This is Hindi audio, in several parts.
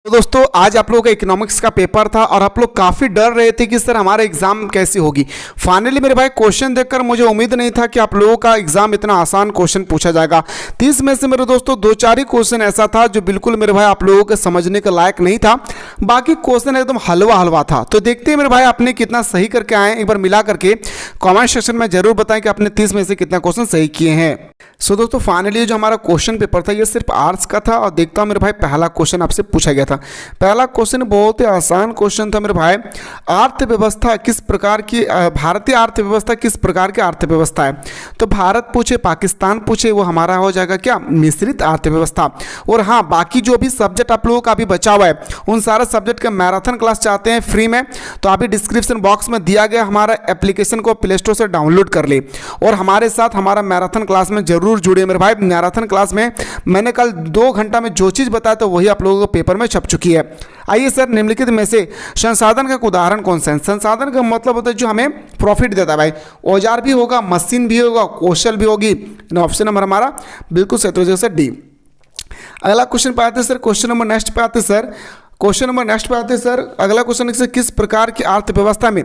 तो दोस्तों आज आप लोगों का इकोनॉमिक्स का पेपर था और आप लोग काफ़ी डर रहे थे कि सर हमारा एग्जाम कैसी होगी। फाइनली मेरे भाई क्वेश्चन देखकर मुझे उम्मीद नहीं था कि आप लोगों का एग्जाम इतना आसान क्वेश्चन पूछा जाएगा। 30 में से मेरे दोस्तों 2-4 ही क्वेश्चन ऐसा था जो बिल्कुल मेरे भाई आप लोगों के समझने के लायक नहीं था, बाकी क्वेश्चन एकदम हलवा था। तो देखते हैं मेरे भाई आपने कितना सही करके आए, एक बार मिला करके कॉमेंट सेक्शन में जरूर बताएं कि आपने 30 में से कितना क्वेश्चन सही किए हैं। सो दोस्तों फाइनली जो हमारा क्वेश्चन पेपर था ये सिर्फ आर्ट्स का था और देखता हूँ मेरे भाई पहला क्वेश्चन आपसे पूछा गया था। पहला क्वेश्चन बहुत ही आसान क्वेश्चन था मेरे भाई। अर्थव्यवस्था किस प्रकार की, भारतीय अर्थव्यवस्था किस प्रकार की अर्थव्यवस्था है? तो भारत पूछे, पाकिस्तान पूछे, वो हमारा हो जाएगा क्या, मिश्रित अर्थव्यवस्था। और हाँ, बाकी जो भी सब्जेक्ट आप लोगों का अभी बचा हुआ है उन सारे सब्जेक्ट का मैराथन क्लास चाहते हैं फ्री में, तो अभी डिस्क्रिप्शन बॉक्स में दिया गया हमारा एप्लीकेशन को प्ले स्टोर से डाउनलोड कर ले और हमारे साथ हमारा मैराथन क्लास में जरूर जुड़े मेरे भाई। मैराथन क्लास में मैंने कल 2 घंटा में जो चीज़ बताया तो वही आप लोगों को पेपर में छप चुकी है। आइए सर, निम्नलिखित में से संसाधन का एक उदाहरण कौन सा है? संसाधन का मतलब होता है जो हमें प्रॉफिट देता है भाई। औजार भी होगा, मशीन भी होगा, कौशल भी होगी। ऑप्शन नंबर हमारा बिल्कुल सही, तो जैसे डी। अगला क्वेश्चन पे आते हैं सर, क्वेश्चन नंबर नेक्स्ट पे आते हैं सर। क्वेश्चन नंबर नेक्स्ट पे आते हैं सर। अगला क्वेश्चन है किस प्रकार की अर्थव्यवस्था में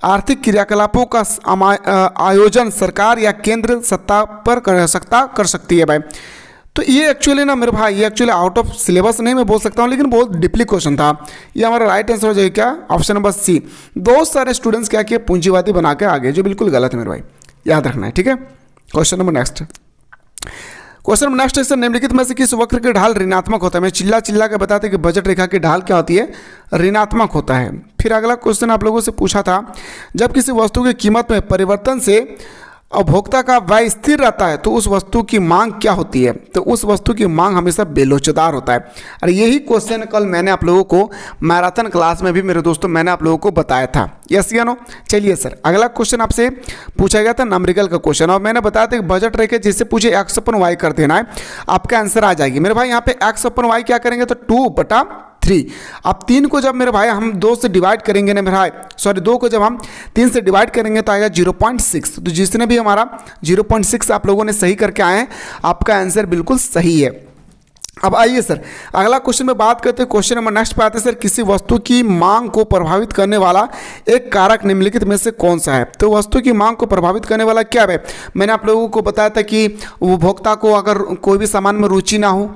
आर्थिक क्रियाकलापों का आयोजन सरकार या केंद्र सत्ता पर कर सकती है भाई? तो ये एक्चुअली ना मेरे भाई, ये एक्चुअली आउट ऑफ सिलेबस नहीं मैं बोल सकता हूँ, लेकिन बहुत डीपली क्वेश्चन था। ये हमारा राइट आंसर हो जाएगा क्या, ऑप्शन नंबर सी। बहुत सारे स्टूडेंट्स क्या किए, पूंजीवादी बना के आगे, जो बिल्कुल गलत है मेरे भाई, याद रखना है, ठीक है। क्वेश्चन नंबर नेक्स्ट है सर, निम्नलिखित में से किस वक्र की ढाल ऋणात्मक होता है? मैं चिल्ला के बताते कि बजट रेखा की ढाल क्या होती है, ऋणात्मक होता है। फिर अगला क्वेश्चन आप लोगों से पूछा था, जब किसी वस्तु की कीमत में परिवर्तन से उपभोक्ता का व्यय स्थिर रहता है तो उस वस्तु की मांग क्या होती है? तो उस वस्तु की मांग हमेशा बेलोचदार होता है। और यही क्वेश्चन कल मैंने आप लोगों को मैराथन क्लास में भी मेरे दोस्तों मैंने आप लोगों को बताया था। यस या नो? चलिए सर, अगला क्वेश्चन आपसे पूछा गया था न्यूमेरिकल का क्वेश्चन, और मैंने बताया था कि बजट रेखा जिससे पूछे x/y कर देना है, आपका आंसर आ जाएगी मेरे भाई। यहाँ पे x/y क्या करेंगे तो 2/3। अब 3 को जब मेरे भाई हम 2 से डिवाइड करेंगे ना मेरे भाई, सॉरी 2 को जब हम 3 से डिवाइड करेंगे तो आएगा 0.6। तो जिसने भी हमारा 0.6 आप लोगों ने सही करके आए हैं, आपका आंसर बिल्कुल सही है। अब आइए सर अगला क्वेश्चन में बात करते हैं। क्वेश्चन नंबर नेक्स्ट पे आते हैं सर, किसी वस्तु की मांग को प्रभावित करने वाला एक कारक निम्नलिखित में से कौन सा है? तो वस्तु की मांग को प्रभावित करने वाला क्या है? मैंने आप लोगों को बताया था कि उपभोक्ता को अगर कोई भी सामान में रुचि ना हो।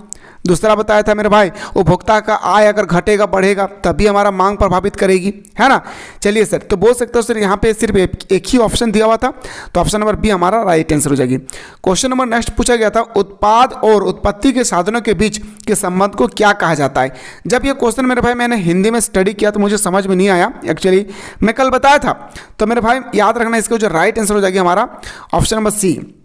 दूसरा बताया था मेरे भाई, उपभोक्ता का आय अगर घटेगा बढ़ेगा तभी हमारा मांग प्रभावित करेगी, है ना। चलिए सर, तो बोल सकते हो सर यहाँ पे सिर्फ एक ही ऑप्शन दिया हुआ था, तो ऑप्शन नंबर बी हमारा राइट आंसर हो जाएगी। क्वेश्चन नंबर नेक्स्ट पूछा गया था, उत्पाद और उत्पत्ति के साधनों के बीच के संबंध को क्या कहा जाता है? जब ये क्वेश्चन मेरे भाई मैंने हिंदी में स्टडी किया तो मुझे समझ में नहीं आया, एक्चुअली मैं कल बताया था। तो मेरे भाई याद रखना, इसका जो राइट आंसर हो जाएगी हमारा ऑप्शन नंबर सी।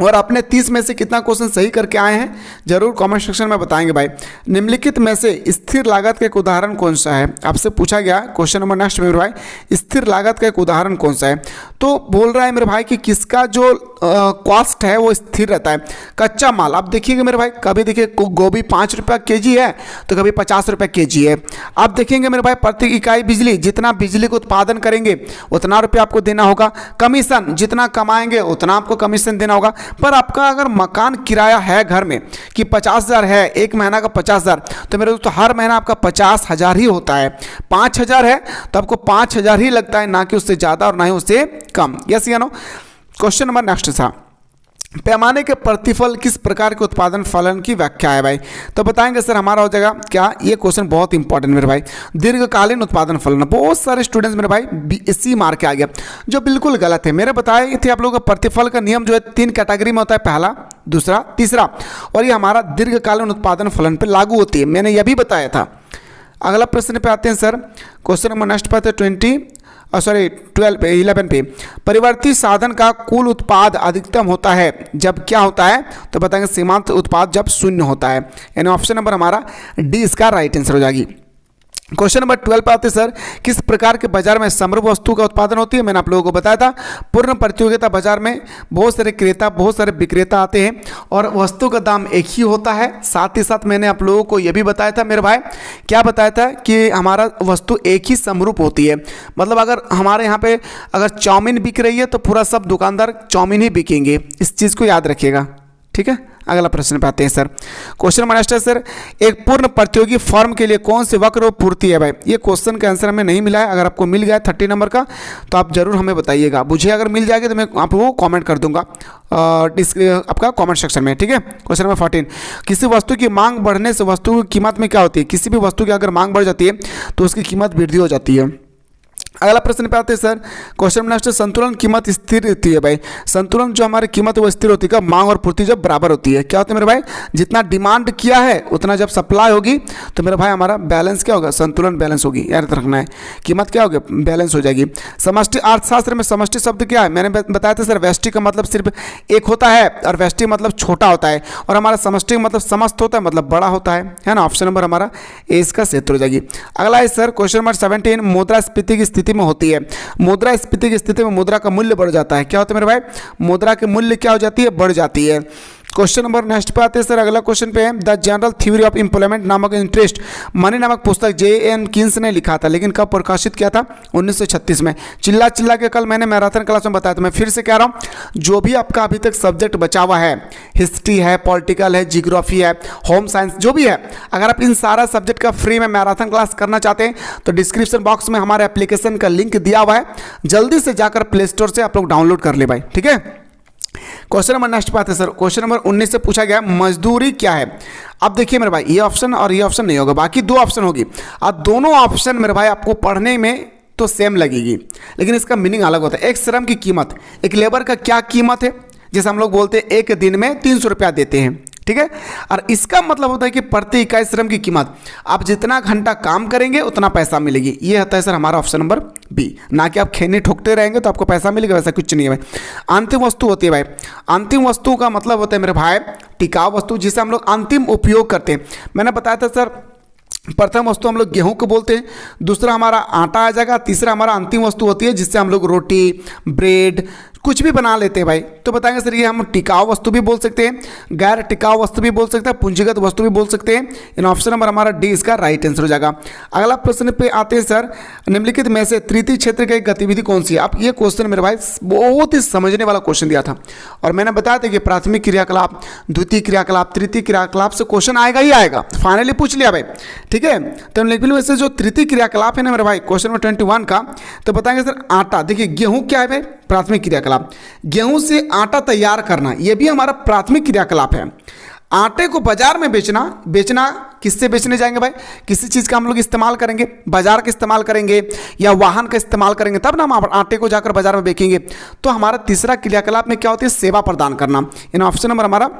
और आपने 30 में से कितना क्वेश्चन सही करके आए हैं जरूर कमेंट सेक्शन में बताएंगे भाई। निम्नलिखित में से स्थिर लागत का एक उदाहरण कौन सा है? आपसे पूछा गया क्वेश्चन नंबर नेक्स्ट मेरे भाई, स्थिर लागत का एक उदाहरण कौन सा है? तो बोल रहा है मेरे भाई कि किसका जो कॉस्ट है वो स्थिर रहता है। कच्चा माल, आप देखिएगा मेरे भाई, कभी देखिए गोभी 5 रुपये केजी है तो कभी 50 रुपये केजी है। आप देखेंगे मेरे भाई, प्रति इकाई बिजली, जितना बिजली को उत्पादन करेंगे उतना रुपये आपको देना होगा। कमीशन, जितना कमाएंगे उतना आपको कमीशन देना होगा। पर आपका अगर मकान किराया है घर में कि 50,000 है, एक महीना का 50,000, तो मेरे दोस्तों हर महीना आपका 50,000 ही होता है। 5,000 है तो आपको 5,000 ही लगता है, ना कि उससे ज़्यादा और ना ही उससे कम। यस या नो? क्वेश्चन नंबर नेक्स्ट था, पैमाने के प्रतिफल किस प्रकार के उत्पादन फलन की व्याख्या है भाई? तो बताएंगे सर हमारा हो जाएगा क्या, ये क्वेश्चन बहुत इंपॉर्टेंट मेरे भाई, दीर्घकालीन उत्पादन फलन। बहुत सारे स्टूडेंट्स मेरे भाई BSc मार के आ गया, जो बिल्कुल गलत है। मेरे बताए थे आप लोगों का प्रतिफल का नियम जो है 3 कैटेगरी में होता है, पहला, दूसरा, तीसरा, और ये हमारा दीर्घकालीन उत्पादन फलन पर लागू होती है, मैंने यह भी बताया था। अगला प्रश्न पे आते हैं सर, क्वेश्चन नंबर नेक्स्ट पे आते हैं 11 पे, परिवर्ती साधन का कुल उत्पाद अधिकतम होता है जब क्या होता है? तो बताएंगे सीमांत उत्पाद जब 0 होता है, यानी ऑप्शन नंबर हमारा डी इसका राइट आंसर हो जाएगी। क्वेश्चन नंबर 12 पे आते सर, किस प्रकार के बाजार में समरूप वस्तु का उत्पादन होती है? मैंने आप लोगों को बताया था, पूर्ण प्रतियोगिता बाजार में बहुत सारे क्रेता, बहुत सारे विक्रेता आते हैं और वस्तु का दाम एक ही होता है। साथ ही साथ मैंने आप लोगों को यह भी बताया था मेरे भाई, क्या बताया था कि हमारा वस्तु एक ही समरूप होती है। मतलब अगर हमारे यहाँ पे अगर चाउमीन बिक रही है तो पूरा सब दुकानदार चाउमीन ही बिकेंगे, इस चीज़ को याद रखिएगा, ठीक है। अगला प्रश्न पे आते हैं सर। क्वेश्चन नंबर नेक्स्ट है सर, एक पूर्ण प्रतियोगी फॉर्म के लिए कौन सी वक्र पूर्ति है भाई? ये क्वेश्चन का आंसर हमें नहीं मिला है। अगर आपको मिल गया 30 नंबर का तो आप जरूर हमें बताइएगा। मुझे अगर मिल जाएगा तो मैं आपको कमेंट कर दूंगा आपका कमेंट सेक्शन में, ठीक है। क्वेश्चन नंबर 14, किसी वस्तु की मांग बढ़ने से वस्तु की कीमत में क्या होती है? किसी भी वस्तु की अगर मांग बढ़ जाती है तो उसकी कीमत वृद्धि हो जाती है। अगला प्रश्न पे आते हैं सर। क्वेश्चन नेक्स्ट, संतुलन कीमत स्थिर रहती है भाई। संतुलन जो हमारी कीमत है वो स्थिर होती है, मांग और पूर्ति जब बराबर होती है। क्या होता है मेरे भाई? जितना डिमांड किया है उतना जब सप्लाई होगी तो मेरे भाई हमारा बैलेंस क्या होगा? संतुलन बैलेंस होगी, याद रखना है। कीमत क्या होगी? बैलेंस हो जाएगी। समष्टि अर्थशास्त्र में समष्टि शब्द क्या है? मैंने बताया था सर, व्यष्टि का मतलब सिर्फ एक होता है और व्यष्टि मतलब छोटा होता है, और हमारा समष्टि का मतलब समस्त होता है, मतलब बड़ा होता है ना। ऑप्शन नंबर हमारा ए इसका क्षेत्र हो जाएगी। अगला है सर क्वेश्चन नंबर 17, मुद्रास्फीति की स्थिति में होती है। मुद्रास्फीति की स्थिति में मुद्रा का मूल्य बढ़ जाता है। क्या होता है मेरे भाई? मुद्रा के मूल्य क्या हो जाती है? बढ़ जाती है। क्वेश्चन नंबर नेक्स्ट पे आते हैं सर। अगला क्वेश्चन पे है, the general theory of employment नामक इंटरेस्ट मनी नामक पुस्तक J.N. किन्स ने लिखा था, लेकिन कब प्रकाशित किया था? 1936 में। चिल्ला चिल्ला के कल मैंने मैराथन क्लास में बताया था, मैं फिर से कह रहा हूँ, जो भी आपका अभी तक सब्जेक्ट बचा हुआ है, हिस्ट्री है, पॉलिटिकल है, जियोग्राफी है, होम साइंस, जो भी है, अगर आप इन सारा सब्जेक्ट का फ्री में मैराथन क्लास करना चाहते हैं तो डिस्क्रिप्शन बॉक्स में हमारे एप्लीकेशन का लिंक दिया हुआ है, जल्दी से जाकर प्ले स्टोर से आप लोग डाउनलोड कर ले भाई, ठीक है। क्वेश्चन नंबर नेक्स्ट बात है सर। क्वेश्चन नंबर 19 से पूछा गया, मजदूरी क्या है? अब देखिए मेरे भाई, ये ऑप्शन और ये ऑप्शन नहीं होगा, बाकी दो ऑप्शन होगी। अब दोनों ऑप्शन मेरे भाई आपको पढ़ने में तो सेम लगेगी, लेकिन इसका मीनिंग अलग होता है। एक श्रम की कीमत, एक लेबर का क्या कीमत है, जैसे हम लोग बोलते हैं एक दिन में 300 रुपया देते हैं, ठीक है। और इसका मतलब होता है कि प्रति इकाई श्रम की कीमत, आप जितना घंटा काम करेंगे उतना पैसा मिलेगी। ये होता है सर हमारा ऑप्शन नंबर बी। ना कि आप खेने ठोकते रहेंगे तो आपको पैसा मिलेगा, वैसा कुछ नहीं है भाई। अंतिम वस्तु होती है भाई। अंतिम वस्तु का मतलब होता है मेरे भाई टिकाऊ वस्तु, जिसे हम लोग अंतिम उपयोग करते हैं। मैंने बताया था सर, प्रथम वस्तु हम लोग गेहूं को बोलते हैं, दूसरा हमारा आटा आ जाएगा, तीसरा हमारा अंतिम वस्तु होती है जिससे हम लोग रोटी, ब्रेड, कुछ भी बना लेते हैं भाई। तो बताएंगे सर ये हम टिकाऊ वस्तु भी बोल सकते हैं, गैर टिकाऊ वस्तु भी बोल सकते हैं, पूंजीगत वस्तु भी बोल सकते हैं। इन ऑप्शन नंबर हमारा डी इसका राइट आंसर हो जाएगा। अगला प्रश्न पे आते हैं सर, निम्नलिखित में से तृतीय क्षेत्र की गतिविधि कौन सी है? आप ये क्वेश्चन मेरे भाई बहुत ही समझने वाला क्वेश्चन दिया था, और मैंने बताया था कि प्राथमिक क्रियाकलाप, द्वितीय क्रियाकलाप, तृतीय क्रियाकलाप से क्वेश्चन आएगा ही आएगा, फाइनली पूछ लिया भाई, ठीक है। तो निम्नलिखित में से जो तृतीय क्रियाकलाप है ना मेरे भाई, क्वेश्चन नंबर 21 का, तो बताएंगे सर आटा। देखिए गेहूं क्या है भाई? प्राथमिक क्रियाकलाप। गेहूं से आटा तैयार करना, यह भी हमारा प्राथमिक क्रियाकलाप है। आटे को बाजार में बेचना किससे बेचने जाएंगे भाई? किसी चीज़ का हम लोग इस्तेमाल करेंगे, बाजार का इस्तेमाल करेंगे या वाहन का इस्तेमाल करेंगे, तब ना हम आटे को जाकर बाजार में बेचेंगे। तो हमारा तीसरा क्रियाकलाप में क्या होती है? सेवा प्रदान करना। इन ऑप्शन नंबर हमारा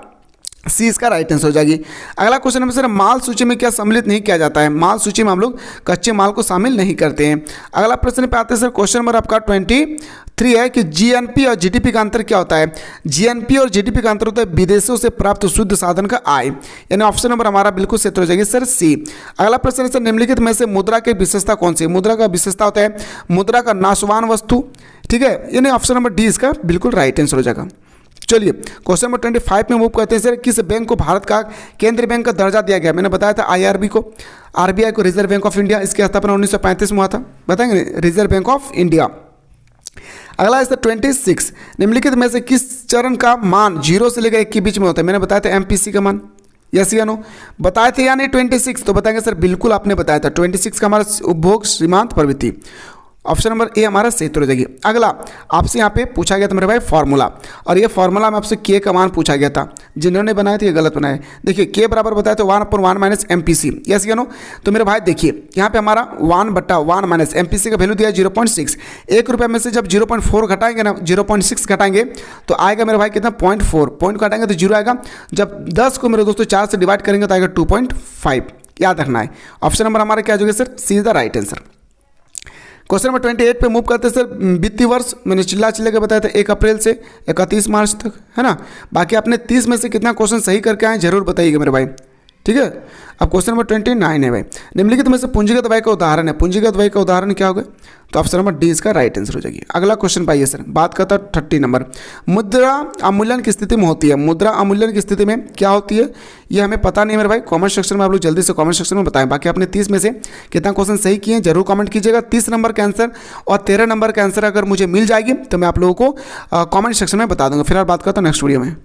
सी इसका राइट आंसर हो जाएगी। अगला क्वेश्चन नंबर सर, माल सूची में क्या सम्मिलित नहीं किया जाता है? माल सूची में हम लोग कच्चे माल को शामिल नहीं करते हैं। अगला प्रश्न पे आते हैं सर, क्वेश्चन नंबर आपका 23 है कि जीएनपी और जीडीपी का अंतर क्या होता है? जीएनपी और जीडीपी का अंतर होता है विदेशों से प्राप्त शुद्ध साधन का आय, यानी ऑप्शन नंबर हमारा बिल्कुल सही हो जाएगी सर सी। अगला प्रश्न है सर, निम्नलिखित में से मुद्रा की विशेषता कौन सी है? मुद्रा का विशेषता होता है मुद्रा का नाशवान वस्तु, ठीक है, यानी ऑप्शन नंबर डी इसका बिल्कुल राइट आंसर हो जाएगा। चलिए क्वेश्चन नंबर 25 में मूव करते हैं सर, किस बैंक को भारत का केंद्रीय बैंक का दर्जा दिया गया? मैंने बताया था आईआरबी को, आरबीआई को रिजर्व बैंक ऑफ इंडिया, इसकी स्थापना 1935 में हुआ था, बताएंगे रिजर्व बैंक ऑफ इंडिया। अगला है सर 26, निम्नलिखित में से किस चरण का मान 0 से लेकर 1 के बीच में होता है? मैंने बताया था एमपीसी का मान, यस या नो? बताए थे या नहीं 26? तो बताएंगे सर बिल्कुल आपने बताया था। 26 का हमारा उपभोग सीमांत प्रवृत्ति, ऑप्शन नंबर ए हमारा सही उत्तर हो जाएगी। अगला आपसे यहाँ पे पूछा गया था मेरे भाई फॉर्मूला, और ये फॉर्मूला में आपसे के का मान पूछा गया था, जिन्होंने बनाए थे ये गलत बनाए। देखिए के बराबर बताया तो 1/1 माइनस एमपीसी, यस या नो? तो मेरे भाई देखिए यहाँ पे हमारा 1/1 माइनस एमपीसी का वैल्यू दिया 0.6। 1 रुपये में से जब 0.4 घटाएंगे ना, 0.6 घटाएंगे तो आएगा मेरे भाई कितना? 0.4। पॉइंट घटाएंगे तो 0 आएगा। जब 10 को मेरे दोस्तों 4 से डिवाइड करेंगे तो आएगा 2.5, याद रखना है। ऑप्शन नंबर हमारा क्या हो जाएगा sir? C is the right answer. Question number 28 पे मूव करते हैं सर, वित्तीय वर्ष मैंने चिल्ला के बताया था 1 अप्रैल से 31 मार्च तक, है ना। बाकी आपने 30 में से कितना क्वेश्चन सही करके आए जरूर बताइएगा मेरे भाई, ठीक है। अब क्वेश्चन नंबर 29 है भाई, निम्नलिखित में से पूंजीगत व्यय का उदाहरण है। पूंजीगत व्यय का उदाहरण क्या होगा? तो ऑप्शन नंबर डी इसका राइट आंसर हो जाएगी। अगला क्वेश्चन पाइए सर, बात करता है 30 नंबर, मुद्रा अवमूल्यन की स्थिति में होती है। मुद्रा अवमूल्यन की स्थिति में क्या होती है ये हमें पता नहीं मेरे भाई, कमेंट सेक्शन में आप लोग जल्दी से कमेंट सेक्शन में बताएं। बाकी आपने 30 में से कितना क्वेश्चन सही किए जरूर कमेंट कीजिएगा। 30 नंबर का आंसर और 13 नंबर का आंसर अगर मुझे मिल जाएगी तो मैं आप लोगों को कमेंट सेक्शन में बता दूंगा। फिलहाल बात करता हूँ नेक्स्ट वीडियो में।